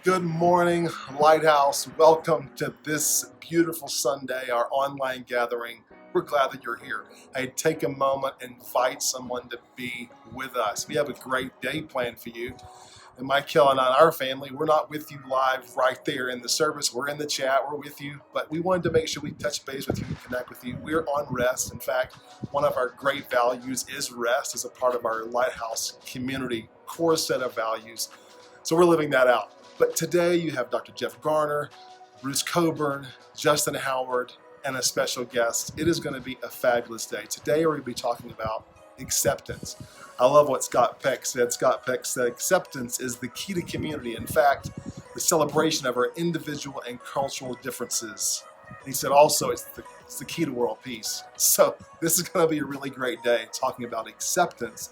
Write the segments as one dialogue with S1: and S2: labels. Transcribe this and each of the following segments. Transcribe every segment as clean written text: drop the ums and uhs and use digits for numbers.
S1: Good morning, Lighthouse. Welcome to this beautiful Sunday, our online gathering. We're glad that you're here. Hey, take a moment, invite someone to be with us. We have a great day planned for you. And Michael and our family, we're not with you live right there in the service. We're in the chat, we're with you. But we wanted to make sure we touch base with you and connect with you. We're on rest. In fact, one of our great values is rest as a part of our Lighthouse community core set of values. So we're living that out. But today you have Dr. Jeff Garner, Bruce Coburn, Justin Howard, and a special guest. It is going to be a fabulous day. Today we're going to be talking about acceptance. I love what Scott Peck said. Scott Peck said acceptance is the key to community. In fact, the celebration of our individual and cultural differences. And he said also it's the key to world peace. So this is going to be a really great day talking about acceptance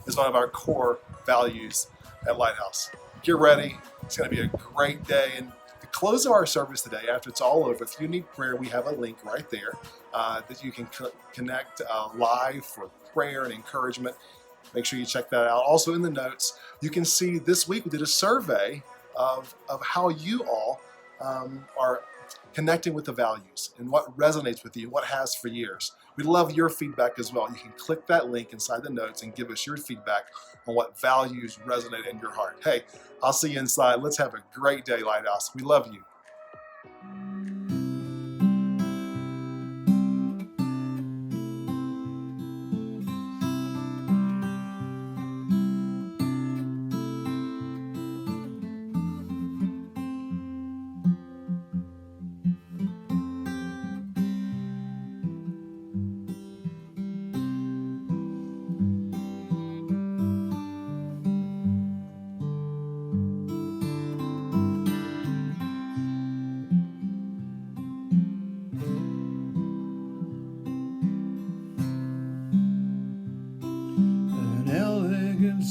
S1: as one of our core values at Lighthouse. Get ready. It's going to be a great day. And the close of our service today, after it's all over, if you need prayer, we have a link right there that you can connect live for prayer and encouragement. Make sure you check that out. Also in the notes, you can see this week we did a survey of how you all are connecting with the values and what resonates with you, what has for years. We love your feedback as well. You can click that link inside the notes and give us your feedback on what values resonate in your heart. Hey, I'll see you inside. Let's have a great day, Lighthouse. We love you.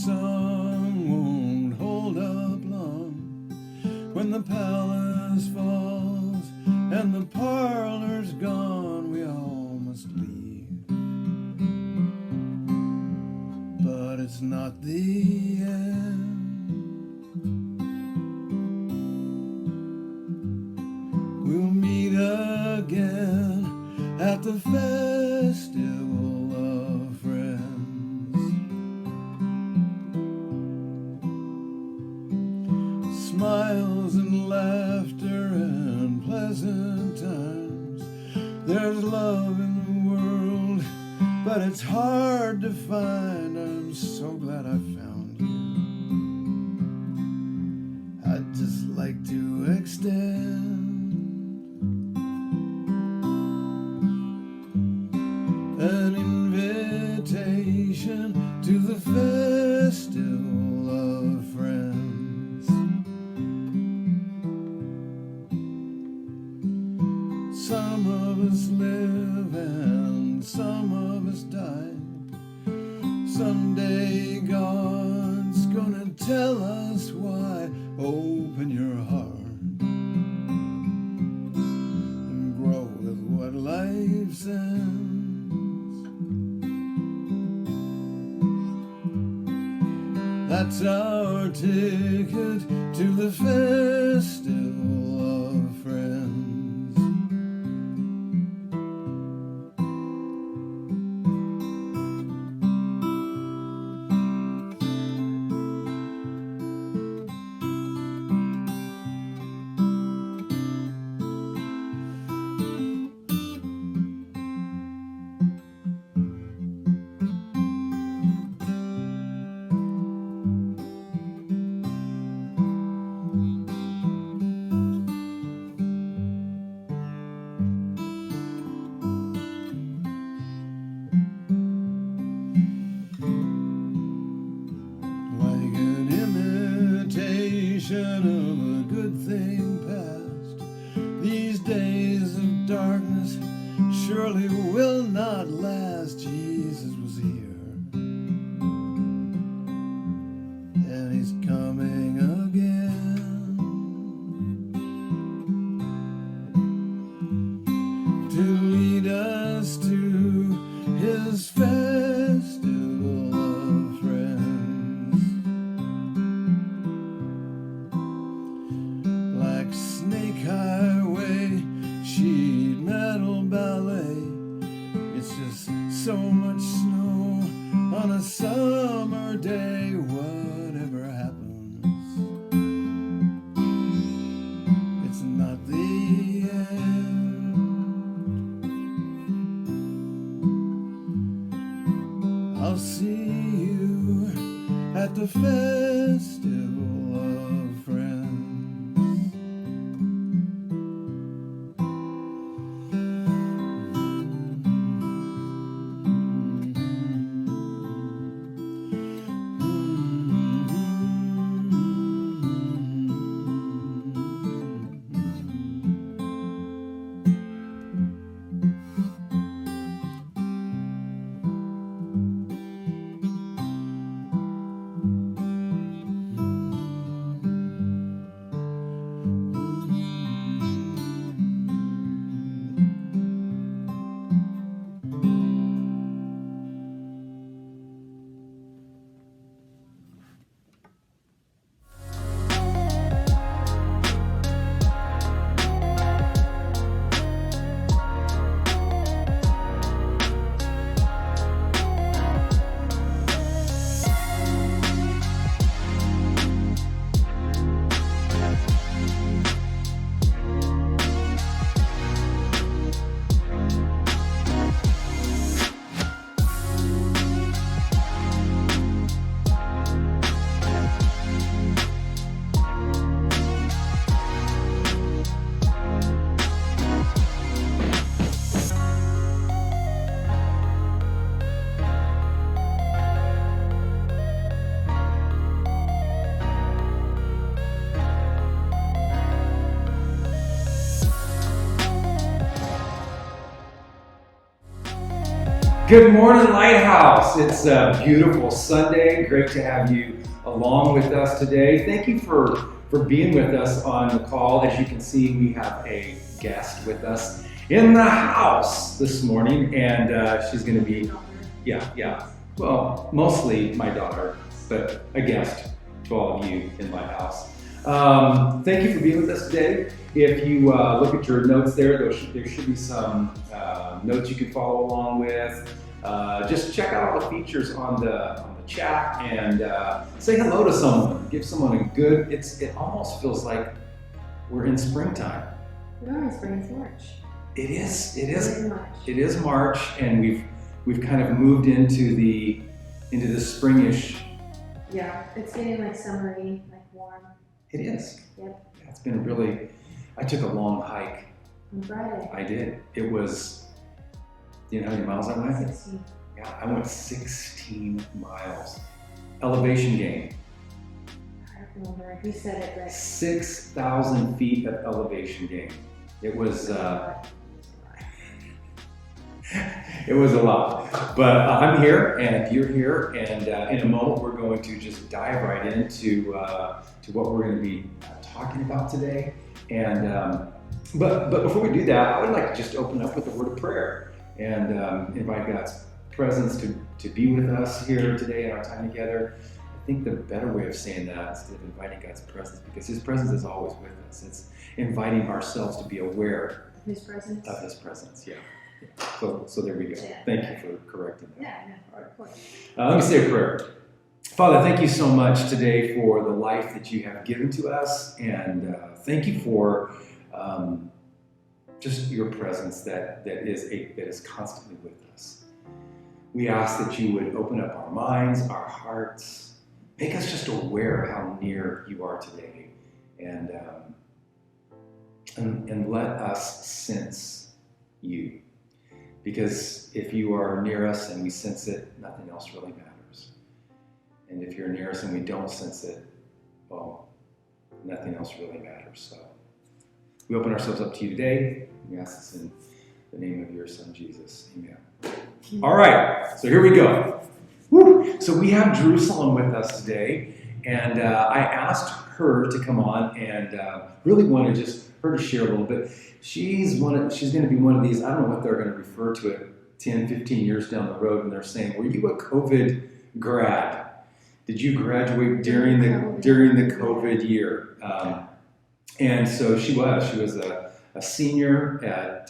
S2: Song won't hold up long when the palace falls and the parlor's gone. We all must leave, but it's not the end. We'll meet again at the festival of friends. Smiles and laughter and pleasant times. There's love in the world, but it's hard to find. I'm so glad I found you. I'd just like to extend an invitation to the festival of friends. Some of us live and some of us die. Someday God's gonna tell us why. Open your heart and grow with what life sends. That's our ticket to the festival of friends. anticipation of a good thing past. These days of darkness surely will not last. Jesus was here, and he's coming again to lead us to his festival of friends. Like Snake Highway, sheet metal ballet, it's just so much snow on a summer day. Whatever happens, it's not the end. I'll see you at the festival of friends.
S3: Good morning, Lighthouse. It's a beautiful Sunday. Great to have you along with us today. Thank you for being with us on the call. As you can see, we have a guest with us in the house this morning, and she's going to be, well, mostly my daughter, but a guest to all of you in Lighthouse. Thank you for being with us today. If you look at your notes there should be some notes you can follow along with. Just check out all the features on the chat and say hello to someone. Give someone a good. It almost feels like we're in springtime.
S4: No, it's spring. It's March.
S3: It is.
S4: March.
S3: It is March, and we've kind of moved into the springish.
S4: Yeah, it's getting like summery, like warm.
S3: It is.
S4: Yep.
S3: Yeah, it's been really. I took a long hike.
S4: On Friday.
S3: I did. It was. Do you know how many miles I went?
S4: 16.
S3: Yeah, I went 16 miles. Elevation gain.
S4: I don't remember. You said it right.
S3: 6,000 feet of elevation gain. It was. It was a lot. But I'm here, and you're here, and in a moment we're going to just dive right into to what we're going to be talking about today. And but before we do that, I would like to just open up with a word of prayer and invite God's presence to be with us here today in our time together. I think the better way of saying that instead of inviting God's presence, because His presence is always with us. It's inviting ourselves to be aware
S4: His presence.
S3: of His presence. Yeah. So there we go.
S4: Yeah.
S3: Thank you for correcting that.
S4: Yeah, no, of course.
S3: Let me say a prayer. Father, thank you so much today for the life that you have given to us, and thank you for just your presence that is constantly with us. We ask that you would open up our minds, our hearts, make us just aware of how near you are today, and let us sense you. Because if you are near us and we sense it, nothing else really matters. And if you're near us and we don't sense it, well, nothing else really matters. So we open ourselves up to you today. We ask this in the name of your Son, Jesus. Amen. All right, so here we go. Woo. So we have Jerusalem with us today, and I asked her to come on and really wanted just her to share a little bit. She's going to be one of these, I don't know what they're going to refer to it 10, 15 years down the road, and they're saying, were you a COVID grad? Did you graduate during the COVID year? And so she was a senior at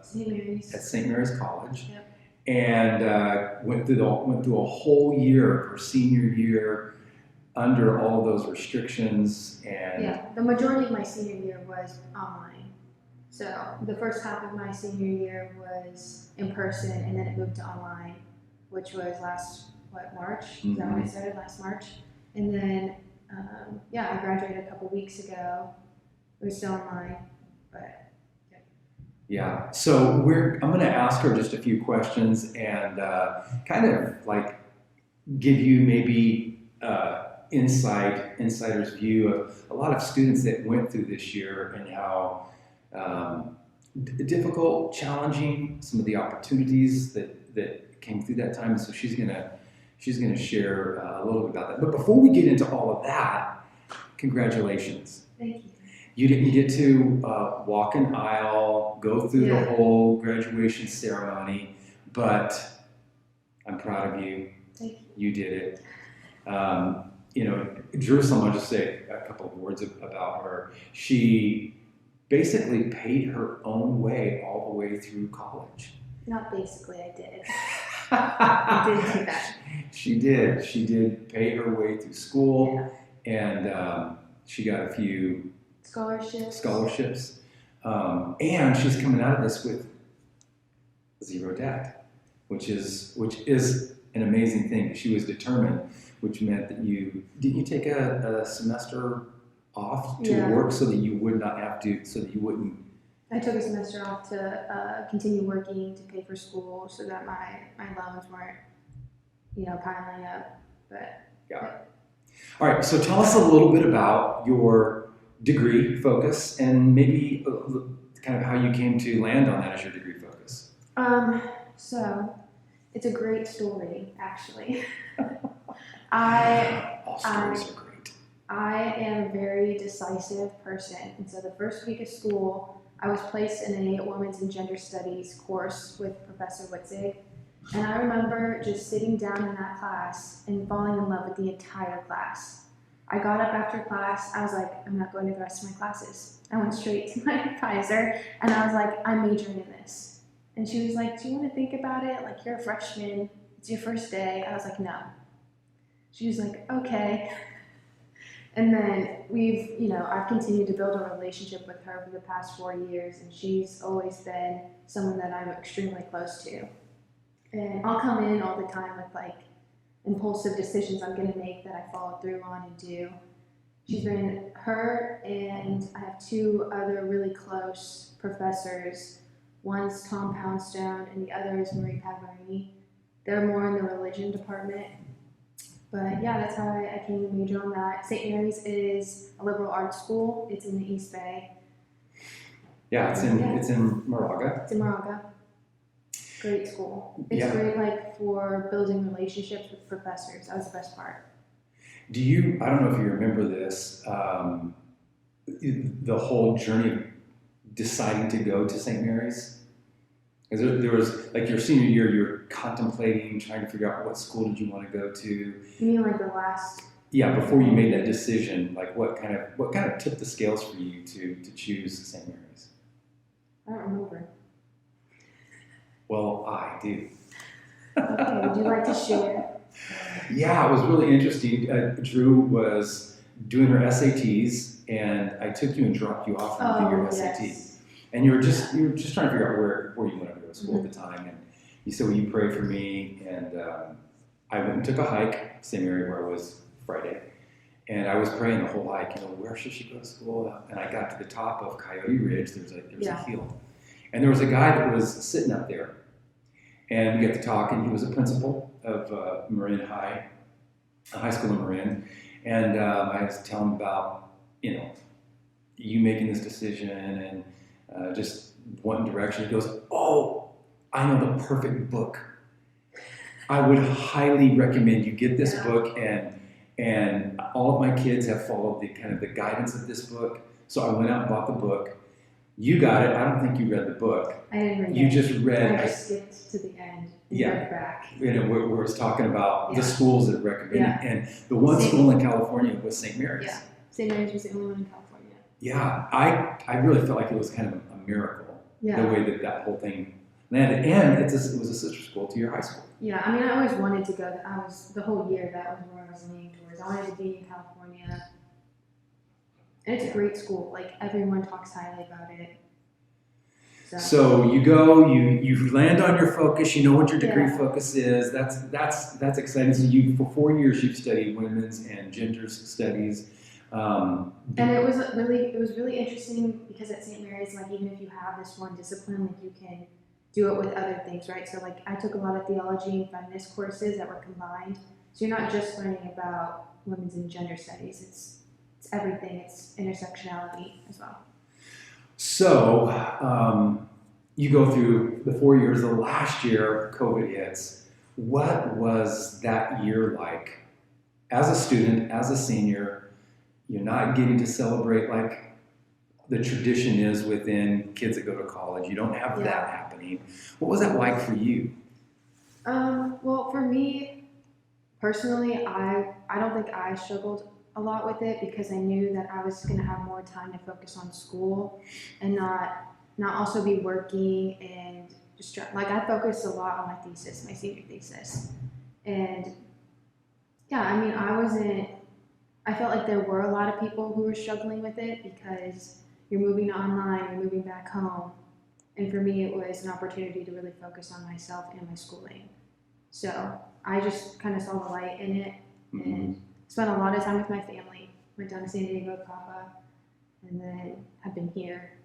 S3: St. Mary's College.
S4: Yep.
S3: And went through a whole year, her senior year, under all of those restrictions. And
S4: Yeah, the majority of my senior year was online. So the first half of my senior year was in person, and then it moved to online, which was March? Is that when it started? Last March. And then, I graduated a couple weeks ago. It was still online, but
S3: yeah, so I'm going to ask her just a few questions and kind of like give you maybe insider's view of a lot of students that went through this year and how difficult, challenging, some of the opportunities that came through that time. And so she's gonna share a little bit about that. But before we get into all of that, congratulations.
S4: thank you.
S3: You didn't get to walk an aisle, go through the whole graduation ceremony, but I'm proud of you.
S4: Thank you.
S3: You did it. Jerusalem, I'll just say a couple of words about her. She basically paid her own way all the way through college.
S4: Not basically, I did. I did do that.
S3: She did pay her way through school, and she got a few scholarships, and she's coming out of this with zero debt, which is an amazing thing. She was determined, which meant that didn't you take a semester off to work so that you would not have to, so that you wouldn't.
S4: I took a semester off to continue working to pay for school so that my loans weren't, piling up. But
S3: yeah. All right. So tell us a little bit about your degree focus and maybe kind of how you came to land on that as your degree focus.
S4: So it's a great story, actually.
S3: All stories are great.
S4: I am a very decisive person, and so the first week of school, I was placed in a women's and gender studies course with Professor Witzig, and I remember just sitting down in that class and falling in love with the entire class. I got up after class, I was like, I'm not going to the rest of my classes. I went straight to my advisor, and I was like, I'm majoring in this. And she was like, do you want to think about it? Like, you're a freshman, it's your first day. I was like, no. She was like, okay. And then I've continued to build a relationship with her for the past 4 years, and she's always been someone that I'm extremely close to. And I'll come in all the time with impulsive decisions I'm going to make that I follow through on and do. She's been her, and I have two other really close professors. One's Tom Poundstone, and the other is Marie Pavarini. They're more in the religion department. But yeah, that's how I came to major on that. St. Mary's is a liberal arts school. It's in the East Bay.
S3: Yeah, it's in Moraga.
S4: It's in Moraga. Great school. It's great for building relationships with professors. That was the best part.
S3: I don't know if you remember this, the whole journey of deciding to go to St. Mary's? Because there was, your senior year, you're contemplating, trying to figure out what school did you want to go to.
S4: You mean the last?
S3: Yeah, before you made that decision, what kind of tipped the scales for you to choose St. Mary's?
S4: I don't remember.
S3: Well, I do.
S4: Okay, would you like to share?
S3: Yeah, it was really interesting. Drew was doing her SATs, and I took you and dropped you off to do your SATs.
S4: Yes.
S3: And you were just trying to figure out where you wanted to go to school at the time. And you said, will you pray for me? And I went and took a hike, St. Mary, where I was Friday. And I was praying the whole hike, where should she go to school? And I got to the top of Coyote Ridge. There's a hill. And there was a guy that was sitting up there. And we got to talk, and he was a principal of Marin High, a high school in Marin. And I was telling him about you know, you making this decision and just one direction. He goes, oh, I know the perfect book. I would highly recommend you get this book, and all of my kids have followed the kind of the guidance of this book. So I went out and bought the book. You got it. I don't think you read the book.
S4: I didn't read it.
S3: You just read.
S4: I just skipped to the end and
S3: Yeah.
S4: read back.
S3: You know, where it's talking about the
S4: Yeah.
S3: schools that recommend
S4: Yeah.
S3: it. And the one school in California was St. Mary's.
S4: Yeah. St. Mary's was the only one in California.
S3: Yeah, I really felt like it was kind of a miracle,
S4: Yeah.
S3: the way that whole thing landed. And it was a sister school to your high school.
S4: Yeah, I mean, I always wanted to go. The whole year, that was where I was leaning towards. I wanted to be in California. And it's a great school. Like, everyone talks highly about it.
S3: So you go, you land on your focus. You know what your degree
S4: Yeah.
S3: focus is. That's exciting. So for 4 years you've studied women's and gender studies.
S4: And it was really interesting because at St. Mary's, like, even if you have this one discipline, like, you can do it with other things, right? So, like, I took a lot of theology and feminist courses that were combined. So you're not just learning about women's and gender studies. It's everything. It's intersectionality as well.
S3: So you go through the 4 years. The last year, COVID hits. What was that year like? As a student, as a senior, you're not getting to celebrate like the tradition is within kids that go to college. You don't have that happening. What was that like for you?
S4: Well, for me, personally, I don't think I struggled a lot with it because I knew that I was going to have more time to focus on school and not also be working and just like I focused a lot on my thesis, my senior thesis. And yeah, I mean, I felt like there were a lot of people who were struggling with it because you're moving to online, you're moving back home. And for me, it was an opportunity to really focus on myself and my schooling. So I just kind of saw the light in it and spent a lot of time with my family. Went down to San Diego with Papa, and then have been here.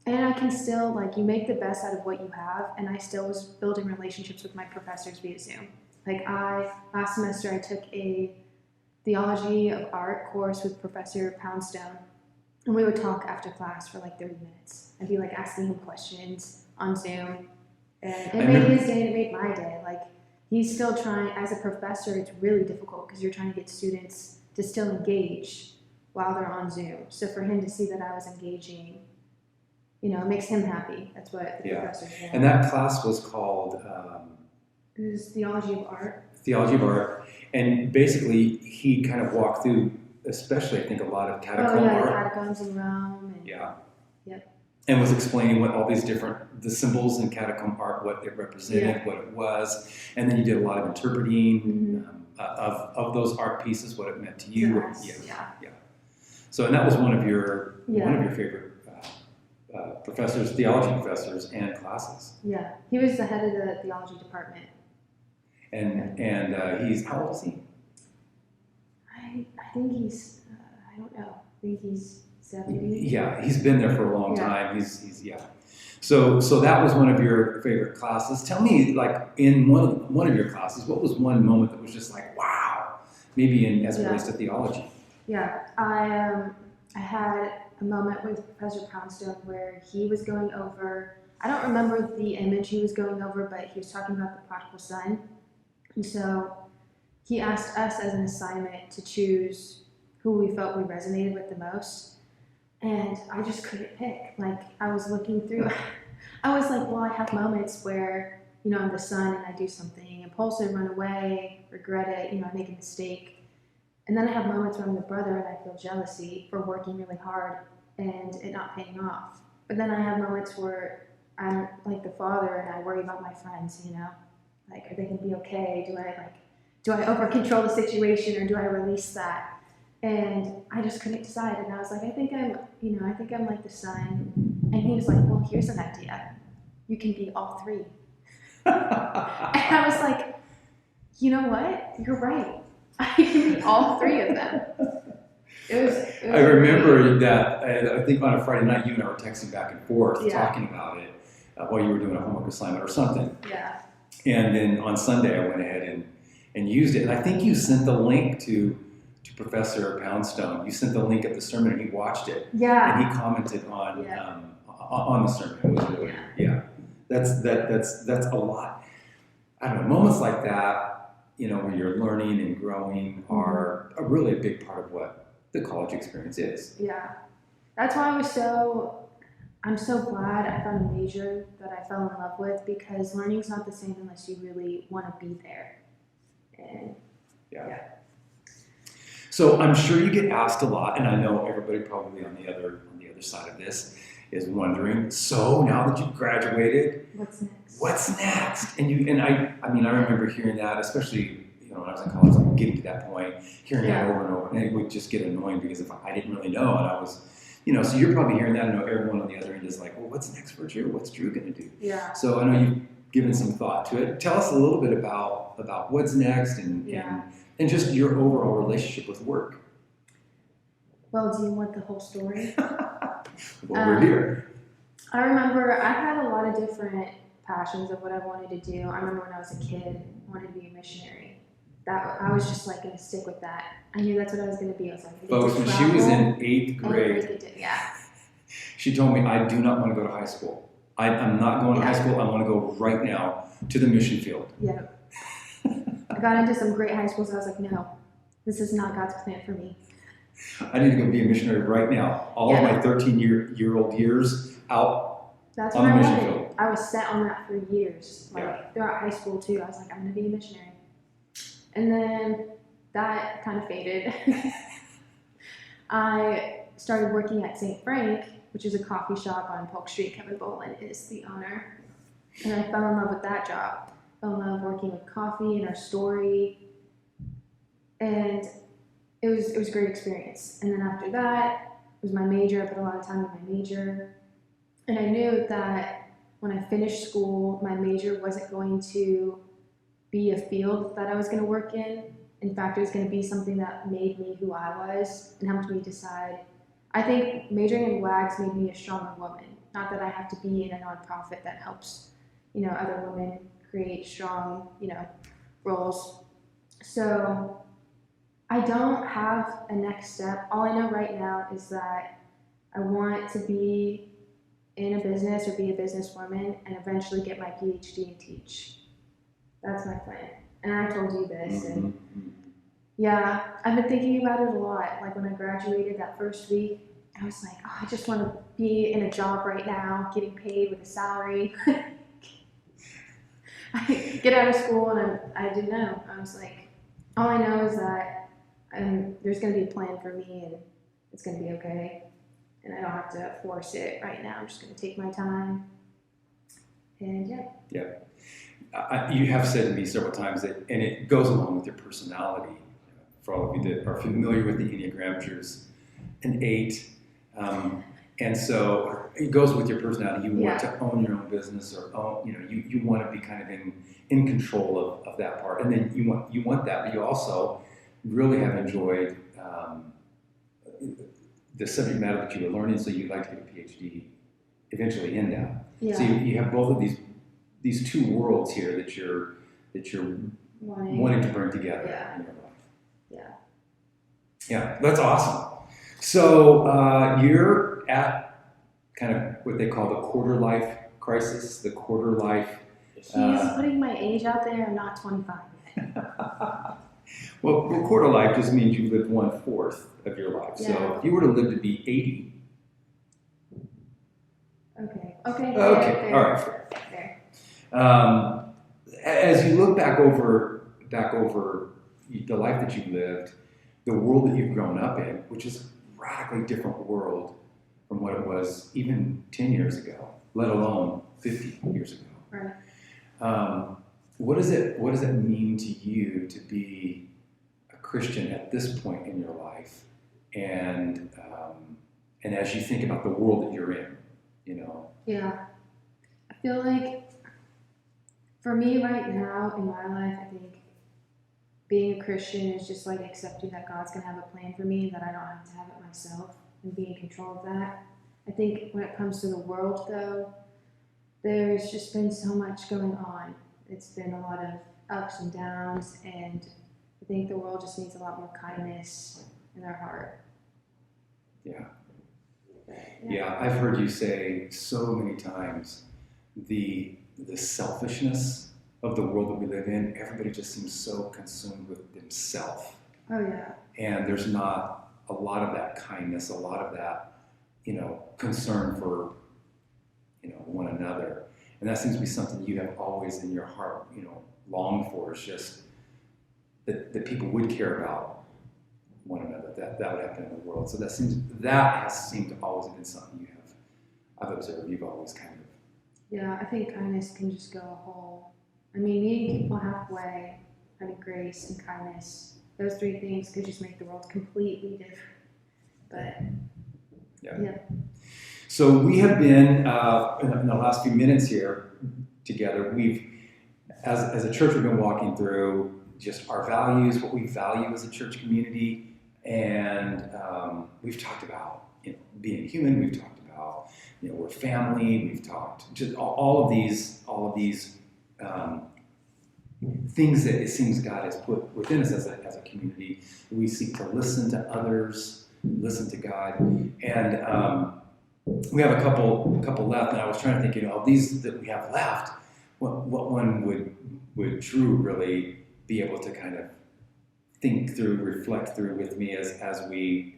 S4: And I can still, like, you make the best out of what you have, and I still was building relationships with my professors via Zoom. Like, last semester I took a theology of art course with Professor Poundstone, and we would talk after class for like 30 minutes. I'd be like asking him questions on Zoom, and it made his day, and it made my day. Like, he's still trying, as a professor, it's really difficult because you're trying to get students to still engage while they're on Zoom. So for him to see that I was engaging, you know, it makes him happy. That's what the professor did.
S3: And that class was called?
S4: It was Theology of Art.
S3: Theology of Art. And basically, he kind of walked through, especially, I think, a lot of catacomb art.
S4: The catacombs in Rome. And, Yep.
S3: And was explaining what all these the symbols in catacomb art, what it represented, what it was. And then you did a lot of interpreting of those art pieces, what it meant to you.
S4: Yeah.
S3: So, and that was one of your favorite professors, theology professors, and classes.
S4: Yeah, he was the head of the theology department.
S3: And he's, how old is he?
S4: I think he's, I don't know. I think he's 70.
S3: Yeah, he's been there for a long time. He's So that was one of your favorite classes. Tell me, like, in one of your classes, what was one moment that was just like, wow, maybe as it relates to theology?
S4: Yeah, I had a moment with Professor Poundstone where he was going over, I don't remember the image he was going over, but he was talking about the prodigal son. And so he asked us as an assignment to choose who we felt we resonated with the most. And I just couldn't pick. Like, I was looking through, I was like, well, I have moments where, you know, I'm the son and I do something impulsive, run away, regret it, you know, I make a mistake. And then I have moments where I'm the brother and I feel jealousy for working really hard and it not paying off. But then I have moments where I'm like the father and I worry about my friends, you know, like, are they gonna be okay? Do I over control the situation or do I release that? And I just couldn't decide. And I was like, I think I'm like the son. And he was like, well, here's an idea. You can be all three. And I was like, you know what? You're right. I can be all three of them. It was
S3: I remember that, I think on a Friday night, you and I were texting back and forth, talking about it while you were doing a homework assignment or something.
S4: Yeah.
S3: And then on Sunday, I went ahead and used it. And I think you sent the link to to Professor Poundstone. You sent the link of the sermon, and he watched it,
S4: Yeah.
S3: and he commented on the sermon. It was really, that's a lot. I don't know, moments like that, where you're learning and growing are really a big part of what the college experience is.
S4: Yeah. That's why I'm so glad I found a major that I fell in love with, because learning's not the same unless you really want to be there. And
S3: So I'm sure you get asked a lot, and I know everybody probably on the other side of this is wondering, so now that you've graduated, what's next? And I remember hearing that, especially when I was in college, like getting to that point, hearing that over and over, and it would just get annoying because if I didn't really know, and I was, so you're probably hearing that. I know everyone on the other end is like, well, what's next for Drew? What's Drew going to do?
S4: Yeah.
S3: So I know you've given some thought to it. Tell us a little bit about what's next and just your overall relationship with work.
S4: Well, do you want the whole story?
S3: Well, we're here.
S4: I remember I had a lot of different passions of what I wanted to do. I remember when I was a kid, I wanted to be a missionary. That I was just like going to stick with that. I knew that's what I was going to be. I was like,
S3: folks, when she was in 8th grade, she told me, I do not want to go to high school. I'm not going to high school. I want to go right now to the mission field.
S4: Yeah. I got into some great high schools. I was like, no, this is not God's plan for me.
S3: I need to go be a missionary right now. All of my 13-year-old years out
S4: That's
S3: on
S4: what
S3: the
S4: I
S3: mission
S4: wanted.
S3: field.
S4: I was set on that for years. Throughout high school too, I was like, I'm going to be a missionary. And then that kind of faded. I started working at St. Frank, which is a coffee shop on Polk Street. Kevin Bolin is the owner. And I fell in love with that job. Fell in love working with coffee and our story. And it was a great experience. And then after that, it was my major. I put a lot of time in my major. And I knew that when I finished school, my major wasn't going to be a field that I was going to work in. In fact, it was going to be something that made me who I was and helped me decide. I think majoring in WAGs made me a stronger woman. Not that I have to be in a nonprofit that helps, other women create strong, roles. So I don't have a next step. All I know right now is that I want to be in a business or be a businesswoman and eventually get my PhD and teach. That's my plan. And I told you this. And I've been thinking about it a lot. Like when I graduated that first week, I was like, I just want to be in a job right now, getting paid with a salary. I get out of school and I didn't know. I was like, all I know is that there's going to be a plan for me and it's going to be okay. And I don't have to force it right now. I'm just going to take my time. And
S3: you have said to me several times that, and it goes along with your personality. For all of you that are familiar with the Enneagram, there's an 8, and so it goes with your personality. You want to own your own business, or own, you want to be kind of in control of that part, and then you want that, but you also really have enjoyed the subject matter that you were learning, so you'd like to get a PhD eventually in that.
S4: Yeah.
S3: So you have both of these two worlds here that you're wanting to bring together in your life. Yeah, that's awesome. So you're at kind of what they call the quarter life crisis, the quarter life.
S4: He's putting my age out there. I'm not 25 yet.
S3: Well, quarter life just means you've lived 1/4 of your life. Yeah. So if you were to live to be 80.
S4: Okay.
S3: Fair. All right. Fair. As you look back over the life that you've lived, the world that you've grown up in, which is a radically different world from what it was even 10 years ago, let alone 50 years ago.
S4: Right.
S3: What does it mean to you to be a Christian at this point in your life, and as you think about the world that you're in,
S4: Yeah, I feel like for me right now in my life, I think being a Christian is just like accepting that God's gonna have a plan for me and that I don't have to have it myself and be in control of that. I think when it comes to the world though, there's just been so much going on. It's been a lot of ups and downs, and I think the world just needs a lot more kindness in their heart.
S3: Yeah.
S4: But,
S3: Yeah, I've heard you say so many times the selfishness of the world that we live in. Everybody just seems so consumed with themselves.
S4: Oh yeah.
S3: And there's not a lot of that kindness, a lot of that, concern for, one another. And that seems to be something you have always in your heart, longed for, is just that people would care about one another, that would happen in the world. So that has seemed to always have been something I've observed, you've always kind of.
S4: Yeah, I think kindness can just go a whole, meeting people halfway, having grace and kindness, those three things could just make the world completely different. But, yeah.
S3: So we have been, in the last few minutes here together, as a church, we've been walking through just our values, what we value as a church community, and we've talked about being human. We've talked about we're family. We've talked just all of these things that it seems God has put within us as a community. We seek to listen to others, listen to God, and we have a couple left. And I was trying to think, of these that we have left, what one would Drew really be able to kind of think through, reflect through with me as we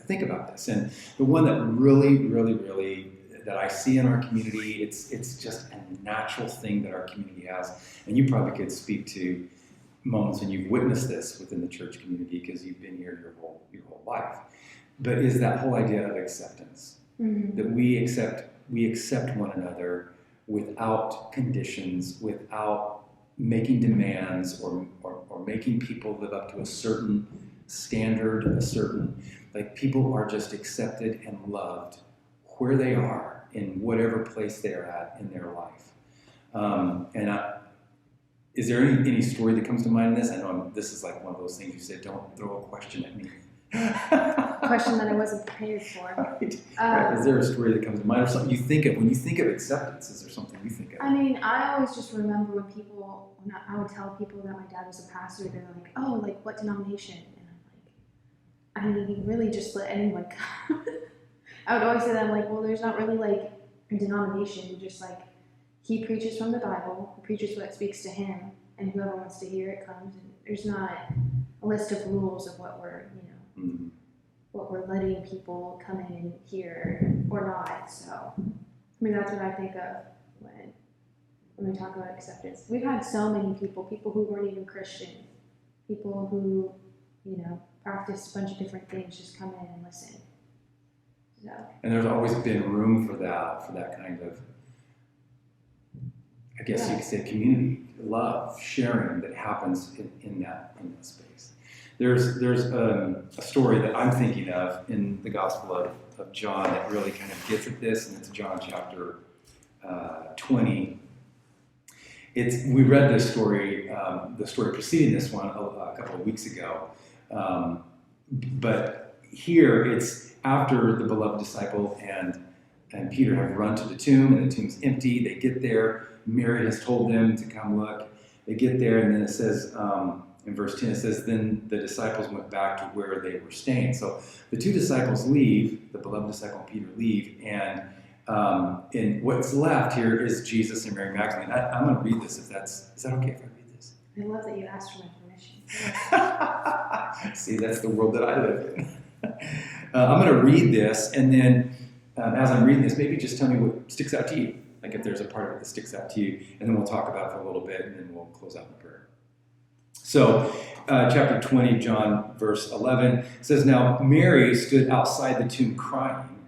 S3: think about this. And the one that really that I see in our community, it's just a natural thing that our community has. And you probably could speak to moments when you've witnessed this within the church community because you've been here your whole life. But is that whole idea of acceptance, that we accept one another without conditions, without making demands or making people live up to a certain standard, people are just accepted and loved where they are in whatever place they're at in their life. Is there any story that comes to mind in this? I know this is like one of those things you said, don't throw a question at me.
S4: Question that I wasn't prepared for.
S3: Right. Is there a story that comes to mind or something you think of when you think of acceptance? Is there something you think of?
S4: I always just remember when I would tell people that my dad was a pastor, they're like, oh, like what denomination? And I'm like, really just let anyone come. I would always say that, I'm like, well, there's not really like a denomination, just like he preaches from the Bible, he preaches what speaks to him, and whoever wants to hear it comes. And there's not a list of rules of what we're, what we're letting people come in and hear or not. So, that's what I think of when we talk about acceptance. We've had so many people who weren't even Christian, people who, practice a bunch of different things, just come in and listen. So. And
S3: there's always been room for that kind of, I guess you could say, community, love, sharing that happens in that space. There's a story that I'm thinking of in the Gospel of John that really kind of gets at this, and it's John chapter 20. We read this story, the story preceding this one a couple of weeks ago, but here it's after the beloved disciple and Peter have run to the tomb, and the tomb's empty. They get there. Mary has told them to come look. They get there, and then it says, in verse 10, it says, then the disciples went back to where they were staying. So the two disciples leave, the beloved disciple and Peter leave, and what's left here is Jesus and Mary Magdalene. I'm going to read this is that okay if I read this?
S4: I love that you asked for my permission.
S3: See, that's the world that I live in. I'm going to read this, and then as I'm reading this, maybe just tell me what sticks out to you. Like if there's a part of it that sticks out to you, and then we'll talk about it for a little bit, and then we'll close out in prayer. So, chapter 20, John, verse 11, says, now Mary stood outside the tomb crying.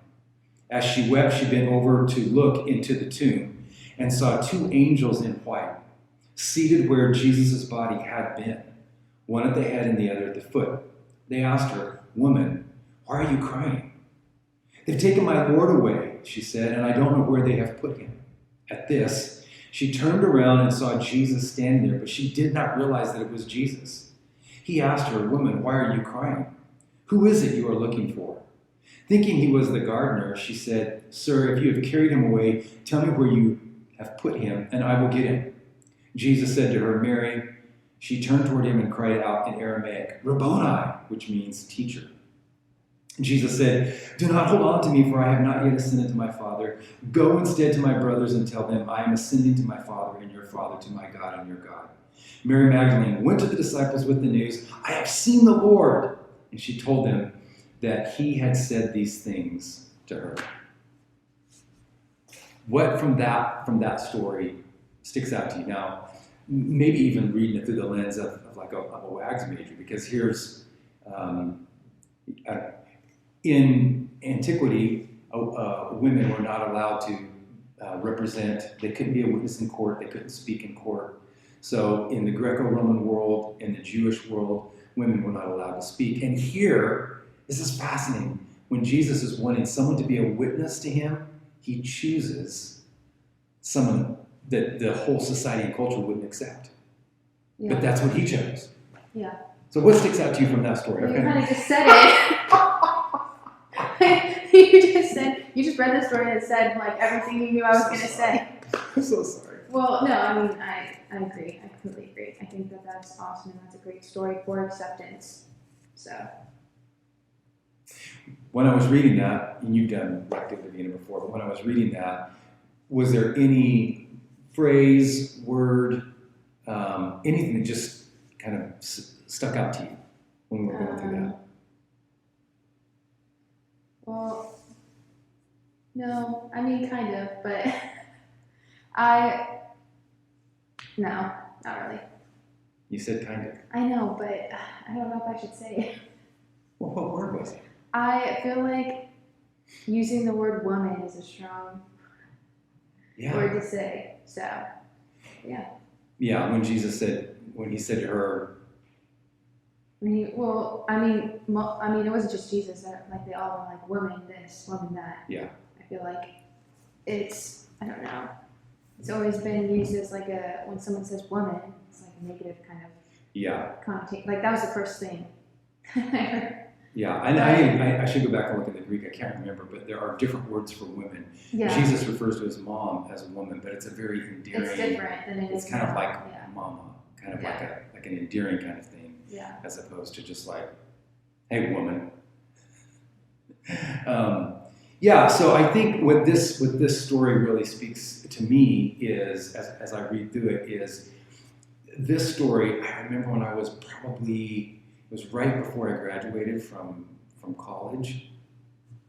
S3: As she wept, she bent over to look into the tomb and saw two angels in white, seated where Jesus' body had been, one at the head and the other at the foot. They asked her, woman, why are you crying? They've taken my Lord away, she said, and I don't know where they have put him. At this, she turned around and saw Jesus standing there, but she did not realize that it was Jesus. He asked her, woman, why are you crying? Who is it you are looking for? Thinking he was the gardener, she said, sir, if you have carried him away, tell me where you have put him, and I will get him. Jesus said to her, Mary. She turned toward him and cried out in Aramaic, Rabboni, which means teacher. And Jesus said, do not hold on to me, for I have not yet ascended to my Father. Go instead to my brothers and tell them, I am ascending to my Father and your Father, to my God and your God. Mary Magdalene went to the disciples with the news, I have seen the Lord. And she told them that he had said these things to her. What from that story sticks out to you? Now, maybe even reading it through the lens of a WAGS major, because here's, in antiquity, women were not allowed to represent, they couldn't be a witness in court, they couldn't speak in court. So in the Greco-Roman world, in the Jewish world, women were not allowed to speak. And here, this is fascinating. When Jesus is wanting someone to be a witness to him, he chooses someone that the whole society and culture wouldn't accept.
S4: Yeah.
S3: But that's what he chose.
S4: Yeah.
S3: So what sticks out to you from that story?
S4: Well,
S3: Okay.
S4: you kind of just said it. You just read the story and said like everything you knew I was going to say.
S3: I'm so sorry.
S4: Well, no, I mean, I agree. I completely agree. I think that that's awesome and that's a great story for acceptance. So.
S3: When I was reading that, and you've done Active Divina before, but when I was reading that, was there any phrase, word, anything that just kind of stuck out to you when we were going through that?
S4: Well, no, I mean, kind of, but no, not really.
S3: You said kind of.
S4: I know, but I don't know if I should say it.
S3: Well, what word was it?
S4: I feel like using the word woman is a strong word to say. So, yeah.
S3: Yeah, when he said to her,
S4: I mean, it wasn't just Jesus. Like they all were like woman this, woman that.
S3: yeah,
S4: I feel like I don't know. It's always been used as like when someone says woman, it's like a negative kind of connotation. Like that was the first thing.
S3: Yeah, I should go back and look at the Greek. I can't remember, but there are different words for women.
S4: Yeah.
S3: Jesus refers to his mom as a woman, but it's a very endearing.
S4: It's different than it is.
S3: It's kind of like mama, kind of like an endearing kind of thing, as opposed to just like, hey, woman. So I think what this story really speaks to me is, as I read through it, is this story. I remember when I was it was right before I graduated from college.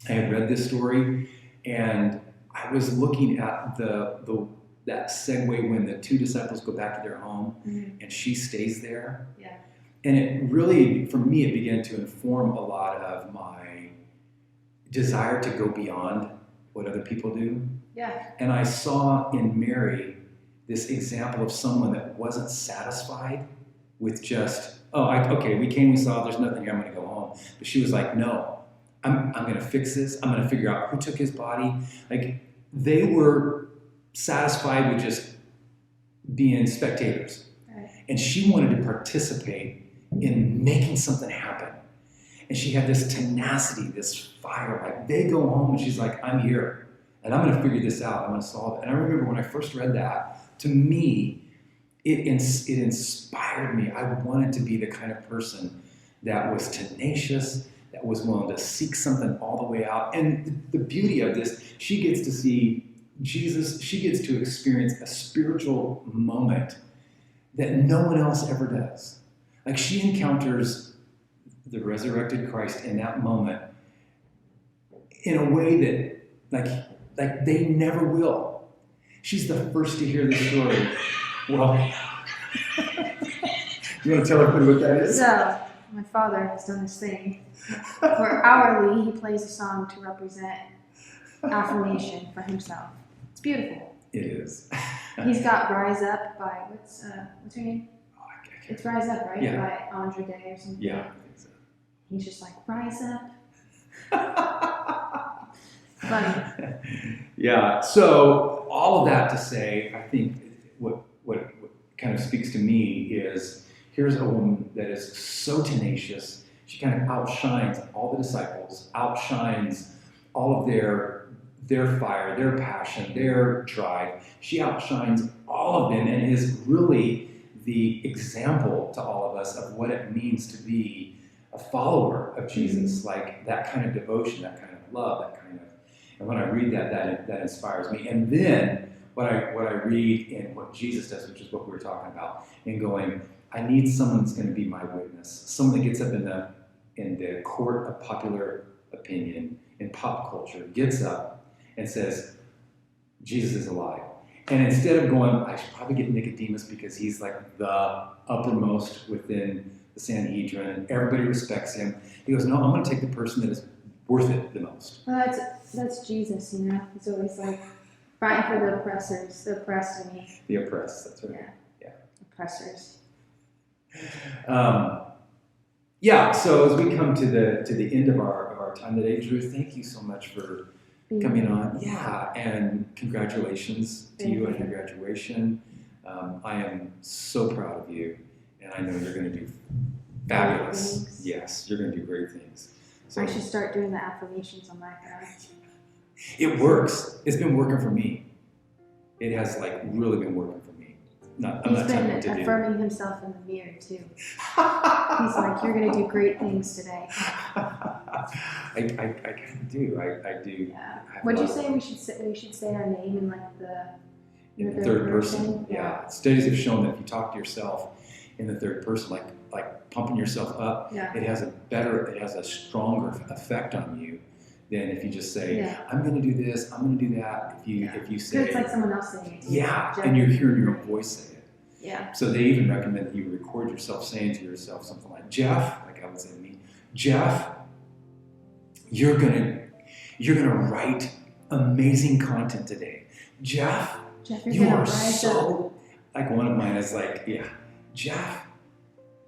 S3: I had read this story, and I was looking at that segue when the two disciples go back to their home, and she stays there.
S4: Yeah.
S3: And it really, for me, it began to inform a lot of my desire to go beyond what other people do.
S4: Yeah.
S3: And I saw in Mary this example of someone that wasn't satisfied with just, we came, we saw, there's nothing here, I'm going to go home. But she was like, no, I'm going to fix this. I'm going to figure out who took his body. Like, they were satisfied with just being spectators.
S4: Right.
S3: And she wanted to participate in making something happen. And she had this tenacity, this fire. Like, they go home and she's like, I'm here. And I'm going to figure this out. I'm going to solve it. And I remember when I first read that, to me, it inspired me. I wanted to be the kind of person that was tenacious, that was willing to seek something all the way out. And the beauty of this, she gets to see Jesus, she gets to experience a spiritual moment that no one else ever does. Like, she encounters the resurrected Christ in that moment in a way that, like they never will. She's the first to hear the story. Well, you want to tell everybody what that is?
S4: So, my father has done this thing where hourly he plays a song to represent affirmation for himself. It's beautiful.
S3: It is.
S4: He's got Rise Up by, what's her name?
S3: Oh, I can't.
S4: It's Rise Up, right?
S3: Yeah.
S4: By Andre Day or something.
S3: Yeah, I think so.
S4: He's just like, Rise Up. Funny.
S3: Yeah, so all of that to say, I think what kind of speaks to me is, here's a woman that is so tenacious. She kind of outshines all the disciples, outshines all of their fire, their passion, their drive. She outshines all of them and is really the example to all of us of what it means to be a follower of Jesus, like that kind of devotion, that kind of love, that kind of. And when I read that inspires me. And then what I read in what Jesus does, which is what we were talking about, and going, I need someone that's going to be my witness, someone that gets up in the court of popular opinion in pop culture, gets up and says, Jesus is alive. And instead of going, I should probably get Nicodemus because he's like the uppermost within the Sanhedrin and everybody respects him, he goes, no, I'm going to take the person that is worth it the most.
S4: Well, that's Jesus, you know. He's always like fighting for the oppressors, the oppressed, I mean.
S3: The oppressed, that's right.
S4: Yeah. Oppressors.
S3: So as we come to the end of our time today, Drew, thank you so much for coming on. Yeah, and congratulations to you on your graduation. I am so proud of you, and I know you're going to do fabulous.
S4: Thanks.
S3: Yes, you're going to do great things. So
S4: I should start doing the affirmations on my phone.
S3: it works. It's been working for me. It has really been working for me. I'm not telling you to do.
S4: Affirming himself in the mirror too. He's like, you're going to do great things today.
S3: I kind of do. I do.
S4: Yeah. What'd you say? We should say our name in
S3: in the third person. Yeah. Studies have shown that if you talk to yourself in the third person, like pumping yourself up, it has a stronger effect on you than if you just say, I'm going to do this, I'm going to do that. If you say,
S4: it's like someone else saying it.
S3: And you're hearing your own voice say it.
S4: Yeah.
S3: So they even recommend that you record yourself saying to yourself something like, Jeff, like I would say to me, Jeff, you're gonna write amazing content today. Jeff, you are so, like one of mine is Jeff,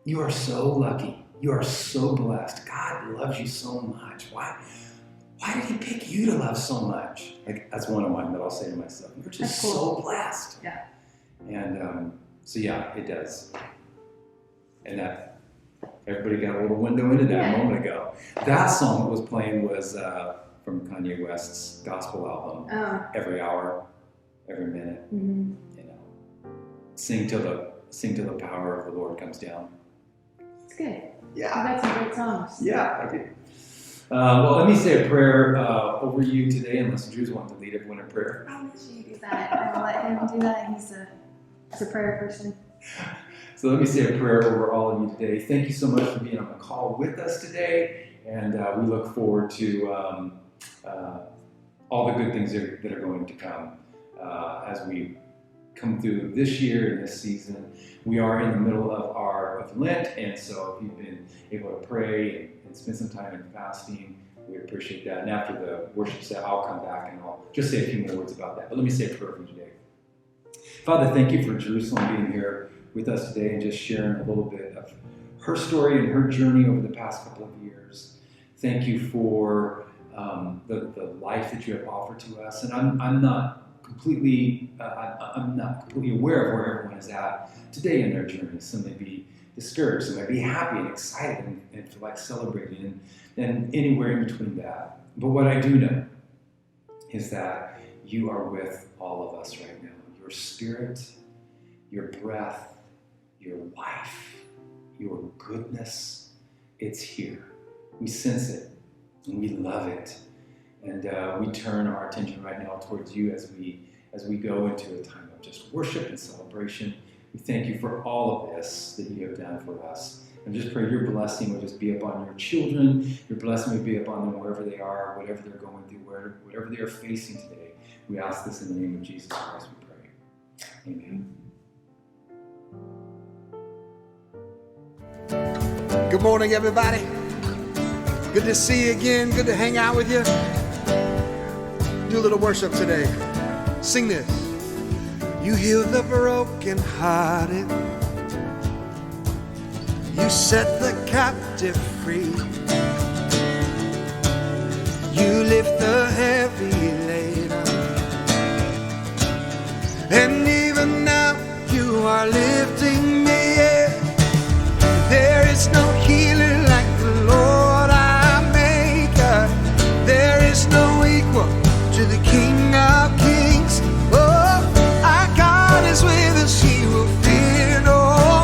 S3: you are so lucky. You are so blessed. God loves you so much. Why did he pick you to love so much? That's one of mine that I'll say to myself. You're just so blessed. Yeah. And it does. And that everybody got a little window into that a moment ago. That song that was playing was from Kanye West's gospel album. Every hour, every minute.
S4: Mm-hmm.
S3: You know, sing till the power of the Lord comes down.
S4: It's good.
S3: Yeah.
S4: You got some great songs.
S3: Yeah, I do. Well, let me say a prayer over you today, unless Drew's wanting to lead everyone in prayer.
S4: I'll let you do that. I'll let him do that. He's a prayer person.
S3: So let me say a prayer over all of you today. Thank you so much for being on the call with us today, and we look forward to all the good things that are going to come as we come through this year and this season. We are in the middle of Lent, and so if you've been able to pray and spend some time in fasting, we appreciate that. And after the worship set, I'll come back and I'll just say a few more words about that. But let me say a prayer for you today. Father, thank you for Jerusalem being here with us today and just sharing a little bit of her story and her journey over the past couple of years. Thank you for the life that you have offered to us. And I'm not completely aware of where everyone is at today in their journey. Some may be discouraged, some may be happy and excited and feel like celebrating, and anywhere in between that. But what I do know is that you are with all of us right now. Your spirit, your breath, your life, your goodness, it's here. We sense it and we love it. And we turn our attention right now towards you as we go into a time of just worship and celebration. We thank you for all of this that you have done for us. And just pray your blessing would just be upon your children. Your blessing would be upon them wherever they are, whatever they're going through, whatever they are facing today. We ask this in the name of Jesus Christ, we pray. Amen.
S5: Good morning, everybody. Good to see you again. Good to hang out with you. Do a little worship today. Sing this. You heal the brokenhearted. You set the captive free. You lift the heavy laden. And even now you are lifting me. There is no healer like the Lord our Maker. There is no equal to the King of Kings. Oh, our God is with us, He will fear no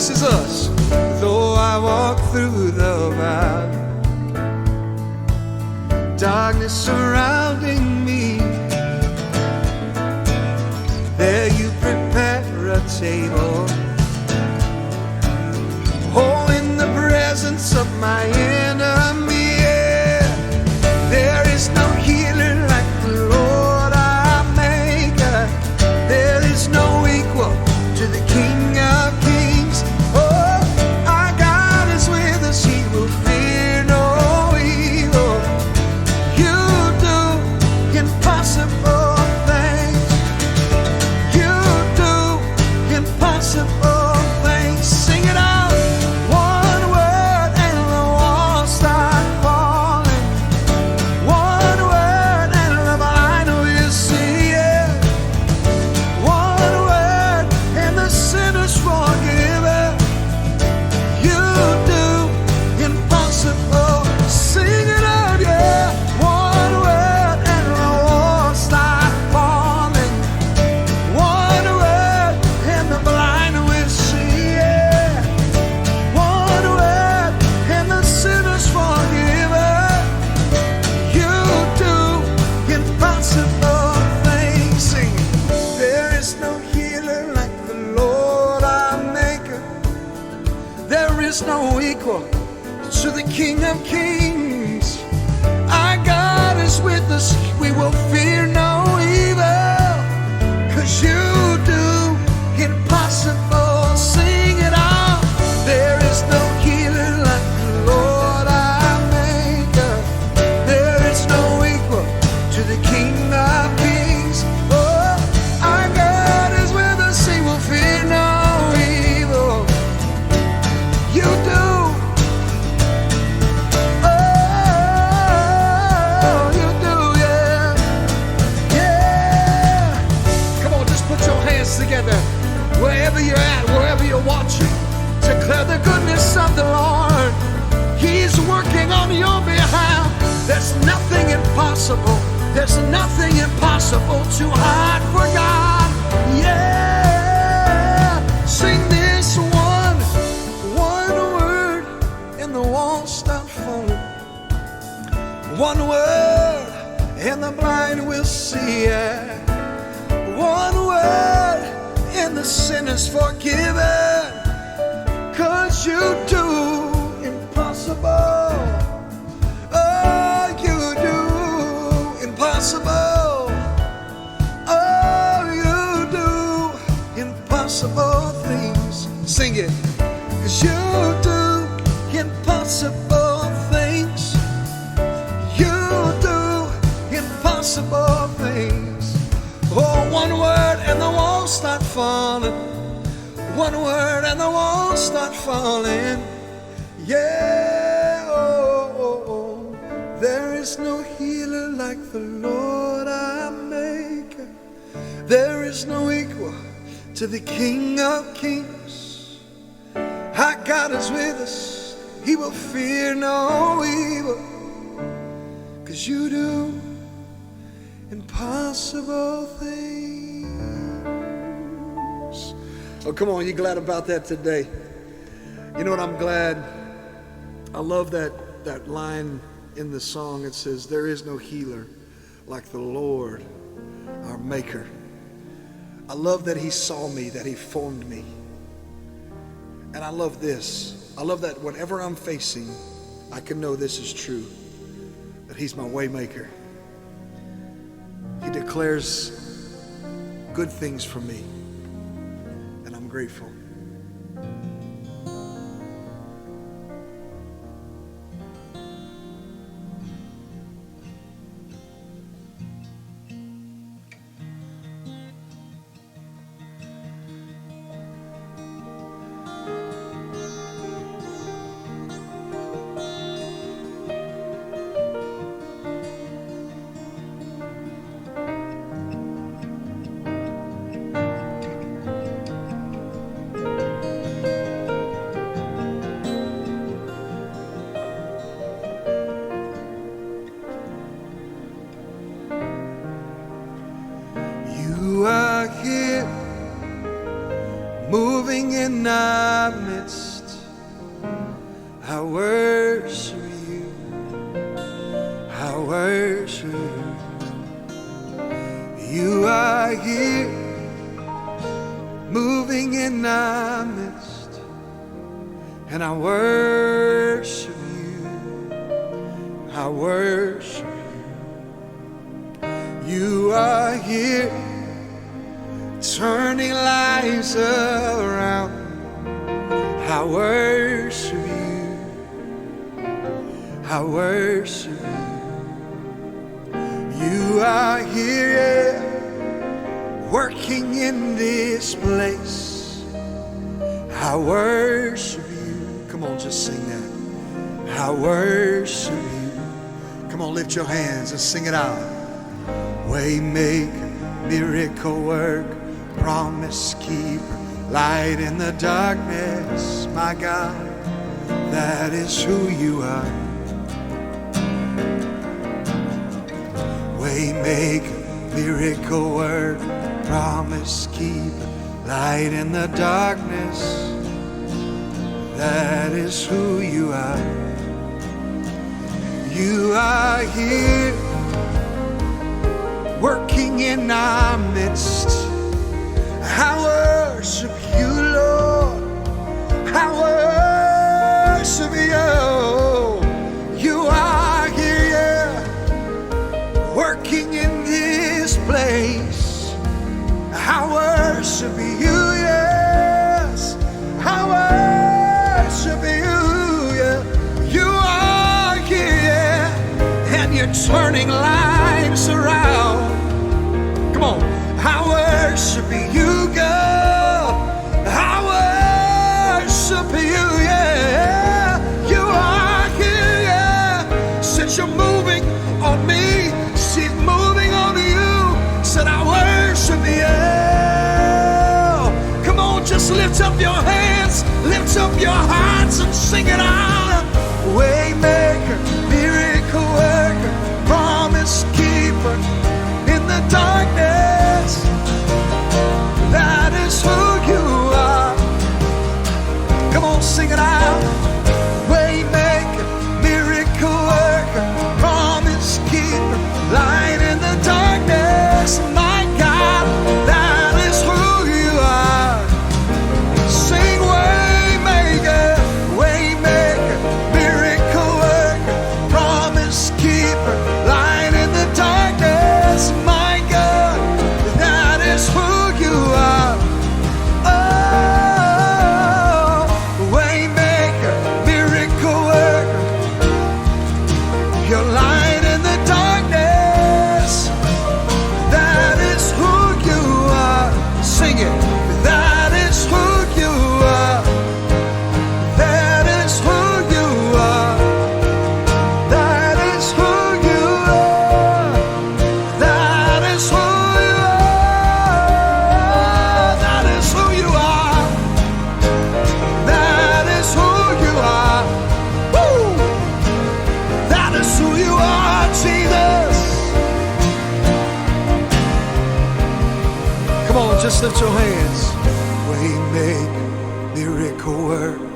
S5: this is us. Though I walk through the valley, darkness surrounding me, there you prepare a table, oh, in the presence of my enemy. Yeah. There is no healer like the Lord our Maker. There is no equal to the King of Kings. Oh, our God is with us, He will fear no evil. You do impossible things. You do impossible things. Sing it out. One word and the walls start falling. One word and the blind will see. Yeah. One word and the sinners forgiven. You do impossible. Sing it out, yeah. One word and the walls start falling. One word and the blind will see. Yeah. One word and the sinners forgiven. You do impossible things. Sing. There is no healer like the Lord our Maker. There is no equal to the King of Kings. Our God is with us, we will fear no evil. 'Cause you do impossible. Sing it out. There is no healer like the Lord our Maker. There is no equal to the King of Kings. Oh, our God is with us, He will fear no evil. You do. Oh, you do, yeah. Yeah. Come on, just put your hands together. Wherever you're at, wherever you're watching, declare the goodness of the Lord. He's working on your behalf. There's nothing impossible. There's nothing impossible too hard for God. Yeah. Sing this one word, and the walls start falling. One word, and the blind will see. Yeah. One word, and the sinner's forgiven. 'Cause you do impossible. Oh, you do impossible. Oh, you do impossible things. Sing it. 'Cause you do impossible things. You do impossible things. Oh, one word and the walls start falling. One word and the walls start falling. Yeah. Oh, oh, oh. There is no healer like the Lord our Maker. There is no equal to the King of Kings. Our God is with us, He will fear no evil. 'Cause you do impossible things. Oh, come on, you glad about that today? You know what, I'm glad. I love that line in the song. It says, there is no healer like the Lord, our Maker. I love that He saw me, that He formed me. And I love this. I love that whatever I'm facing, I can know this is true, that He's my way maker. He declares good things for me, and I'm grateful. moving in our midst. I worship you. I worship you. You are here, moving in our midst, and I worship you. I worship you. You are here, turning lives around. I worship you. I worship you. You are here, working in this place. I worship you. Come on, just sing that. I worship you. Come on, lift your hands and sing it out. Waymaker, miracle worker, promise keeper, light in the darkness. My God, that is who you are. Waymaker, miracle worker, promise keeper, light in the darkness. That is who you are. You are here, working in our midst. I worship you, Lord. I worship you. You are here, working in this place. I worship you, yes. I worship you, yeah. You are here, and you're turning lives around. Come on. I worship you, God. I worship you, yeah. You are here, yeah. Since you're moving on me, she's moving on you. Said I worship you. Come on, just lift up your hands, lift up your hearts and sing it out. Waymaker, miracle worker, promise keeper in the darkness. That is who you are. Come on, sing it out. Waymaker, miracle worker, promise keeper, light in the darkness. My God, that is who you are. Sing waymaker, waymaker, miracle worker, promise keeper, light in the darkness. My God, that is who you are. Oh, waymaker, miracle worker, your light in the darkness. That is who you are. Sing it. That is who you are. That is who you are. That is who you are. That is who you are. That is who you are. That is who you are. Woo! That is who you are, Jesus. Come on, just lift your hands. Waymaker, miracle worker.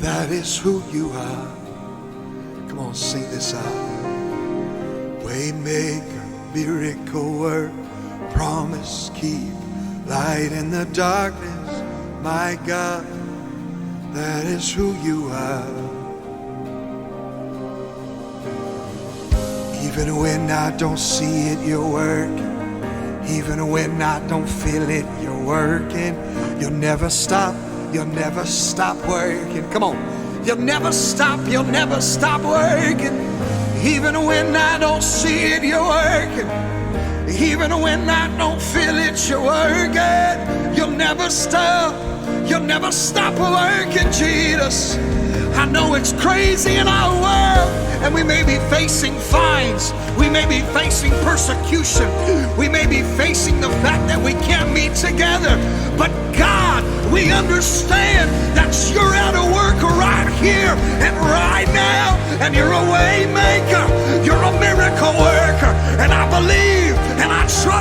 S5: That is who you are. Come on, sing this out. Waymaker, miracle worker, promise keep, light in the darkness. My God, that is who you are. Even when I don't see it, you're working. Even when I don't feel it, you're working. You'll never stop working. Come on. You'll never stop working. Even when I don't see it, you're working. Even when I don't feel it, you're working. You'll never stop working, Jesus. I know it's crazy in our world, and we may be facing fines, we may be facing persecution, we may be facing the fact that we can't meet together, but God, we understand that you're at a work right here and right now, and you're a way maker, you're a miracle worker, and I believe and I trust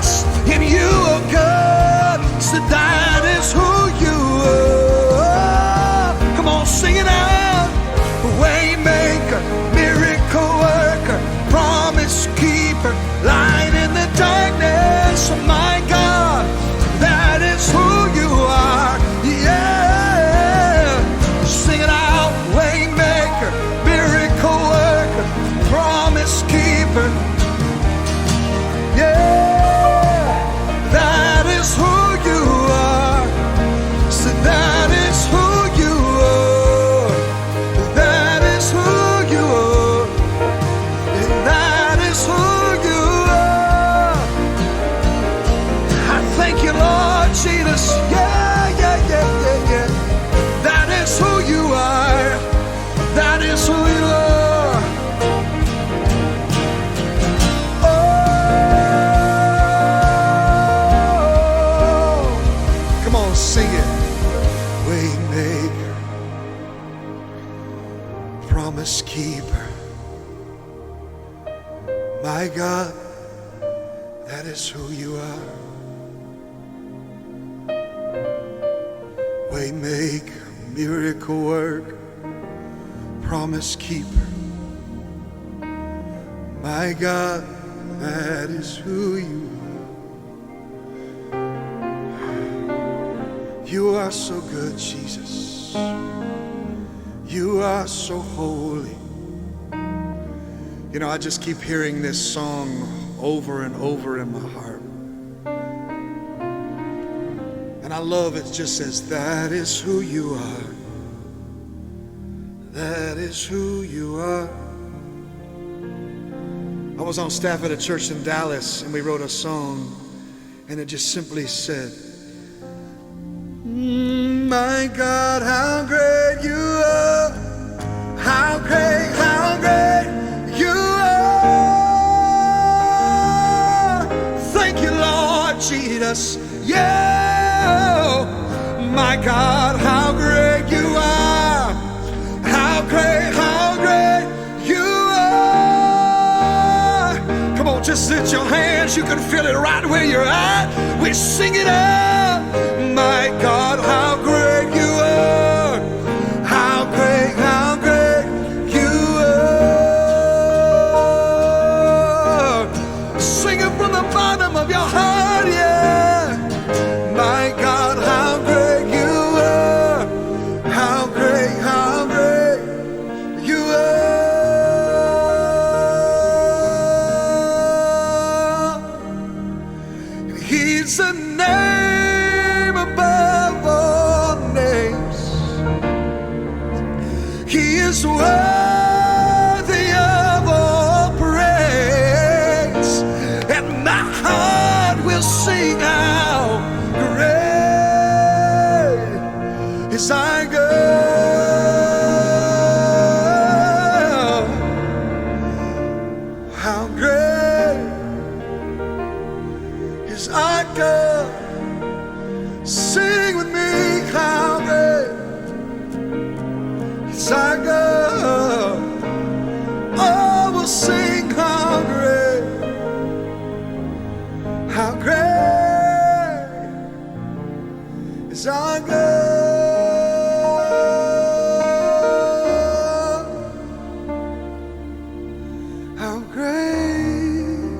S5: So my God, that is who you are. Yeah. Sing it out. Waymaker, miracle worker, promise keeper. Yeah. That is who you are. So that is who you are. That is who you are. That is who you are. I thank you, Lord Jesus. Yeah, yeah, yeah, yeah, yeah. That is who you are. That is who you are. Oh, come on, sing it. Waymaker, promise keeper. My God, that is who you are. Waymaker, miracle worker, promise keeper. My God, that is who you are. You are so good, Jesus. You are so holy. You know, I just keep hearing this song over and over in my heart. And I love it just says, that is who you are. That is who you are. I was on staff at a church in Dallas and we wrote a song and it just simply said, my God, how great you are. How great you are. Thank you, Lord Jesus. Yeah, my God, how great you are. How great you are. Come on, just lift your hands. You can feel it right where you're at. We sing it out. My God, how great you are. How great you are. Sing it from the bottom of your heart, yeah. My God, how great you are. How great you are. He's a name above all names. He is worthy of all praise. And my heart will sing out, great is our God. How great is our God. Sing with me, how great is our God. Oh, we'll sing how great is our God. How great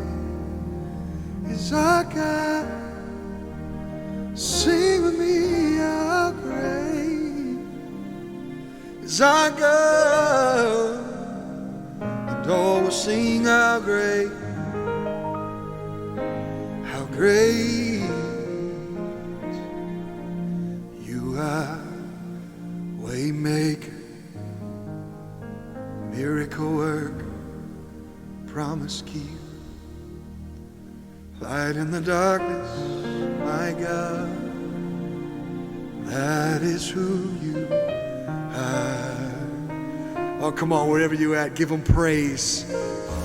S5: is our God. Sing with me, how great is our God. And all will sing how great you are. Waymaker, miracle worker, promise keeper, light in the darkness, my God, that is who you are. Oh, come on, wherever you at, give him praise.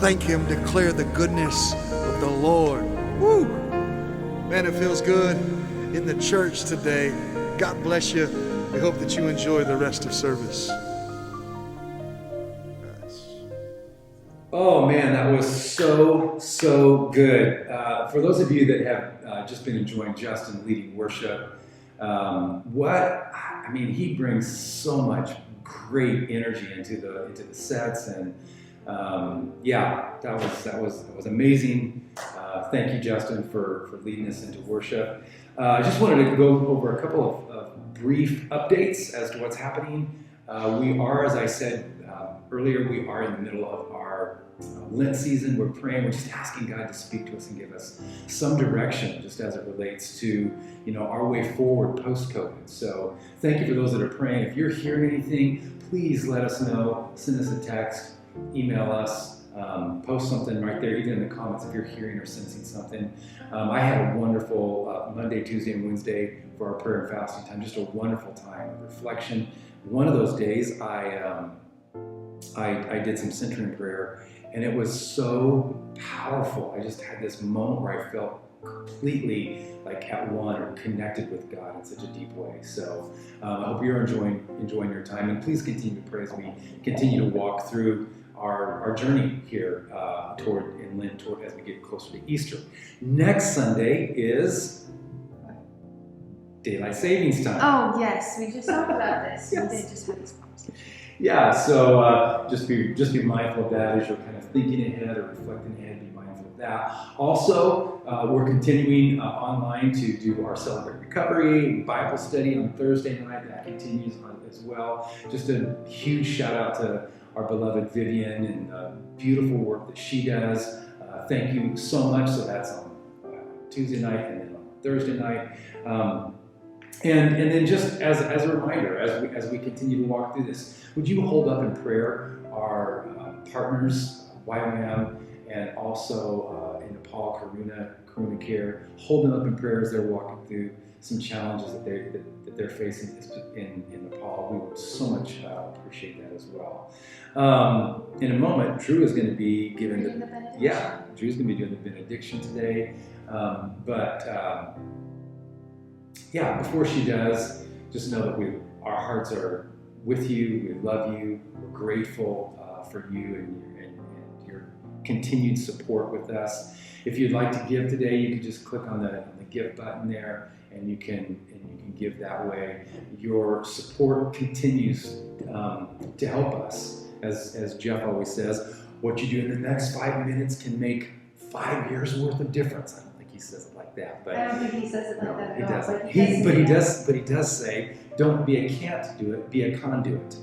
S5: Thank him, declare the goodness of the Lord. Woo! Man, it feels good in the church today. God bless you. We hope that you enjoy the rest of service.
S3: Oh man, that was so good. For those of you that have just been enjoying Justin leading worship, he brings so much great energy into the sets, and that was amazing. Thank you, Justin, for leading us into worship. I just wanted to go over a couple of brief updates as to what's happening. We are, as I said earlier, we are in the middle of our Lent season. We're praying. We're just asking God to speak to us and give us some direction, just as it relates to our way forward post-COVID. So thank you for those that are praying. If you're hearing anything, please let us know. Send us a text, email us, post something right there, even in the comments if you're hearing or sensing something. I had a wonderful Monday, Tuesday, and Wednesday for our prayer and fasting time. Just a wonderful time of reflection. One of those days, I did some centering prayer, and it was so powerful. I just had this moment where I felt completely like at one or connected with God in such a deep way. So I hope you're enjoying your time, and please continue to pray as we continue to walk through our journey here in Lent as we get closer to Easter. Next Sunday is Daylight Savings Time.
S4: Oh yes, we just talked about this.
S3: Yes.
S4: We did just have this conversation.
S3: Yeah, so just be mindful of that as you're kind of thinking ahead or reflecting ahead. Be mindful of that. Also, we're continuing online to do our Celebrate Recovery Bible study on Thursday night. That continues on as well. Just a huge shout out to our beloved Vivian and the beautiful work that she does. Thank you so much. So that's on Tuesday night and then on Thursday night. And then just as a reminder, as we continue to walk through this, would you hold up in prayer our partners, YWAM, and also in Nepal, Karuna Care. Hold them up in prayer as they're walking through some challenges that they're facing in Nepal. We would so much appreciate that as well. In a moment, Drew is going to be giving
S4: the benediction.
S3: Yeah, Drew's going to be doing the benediction today. Yeah, before she does, just know that our hearts are with you. We love you. We're grateful for you and your continued support with us. If you'd like to give today, you can just click on the give button there, and you can give that way. Your support continues to help us. As Jeff always says, what you do in the next 5 minutes can make 5 years worth of difference. I don't think he says it like that, but
S4: I don't think he says it like that
S3: he
S4: at all.
S3: doesn't. But he does say, "Don't be a can't do it, be a conduit."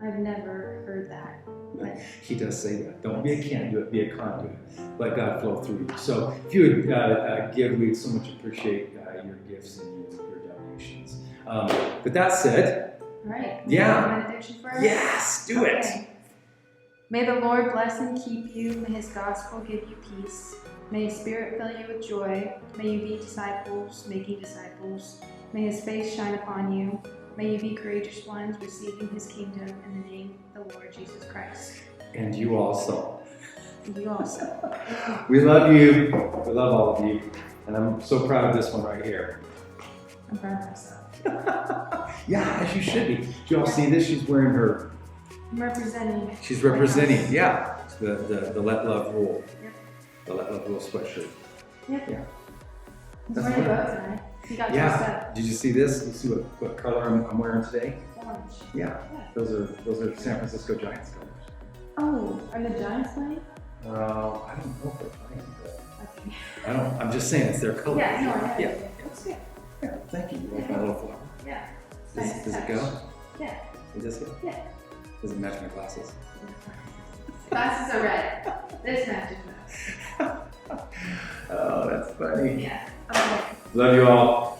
S4: I've never heard that. But
S3: He does say that. Don't be a can't do it, be a conduit. Let God flow through you. So if you would give, we'd so much appreciate your gifts and your donations. With that said,
S4: all right.
S3: Yeah.
S4: Benediction for us?
S3: yes, do it.
S4: Okay. May the Lord bless and keep you. May His gospel give you peace. May His Spirit fill you with joy. May you be disciples, making disciples. May His face shine upon you. May you be courageous ones, receiving His kingdom in the name of the Lord Jesus Christ.
S3: And you also.
S4: And you also.
S3: We love you. We love all of you. And I'm so proud of this one right here.
S4: I'm proud of myself.
S3: Yeah, as you should be. Did you all see this? She's wearing her.
S4: I'm representing.
S3: She's representing. Yeah, the Let Love Rule.
S4: Yep.
S3: The Let Love Rule sweatshirt.
S4: Yep.
S3: Yeah.
S4: I'm
S3: That's
S4: wearing a
S3: right.
S4: bow tonight. You got dressed
S3: Yeah.
S4: up.
S3: Did you see this? You see what color I'm wearing today?
S4: Orange.
S3: Yeah. Those are San Francisco Giants colors.
S4: Oh, are the Giants playing?
S3: I don't know if they're playing, but
S4: Okay.
S3: I'm just saying it's their color.
S4: Yeah, no, I know.
S3: Yeah.
S4: That's good.
S3: Yeah. Thank you. You like my little flower?
S4: Yeah.
S3: Does it go?
S4: Yeah.
S3: It does go?
S4: Yeah.
S3: Does it match my glasses?
S4: Glasses are red. This matches that.
S3: Oh, that's funny.
S4: Yeah. Okay.
S3: Love you all.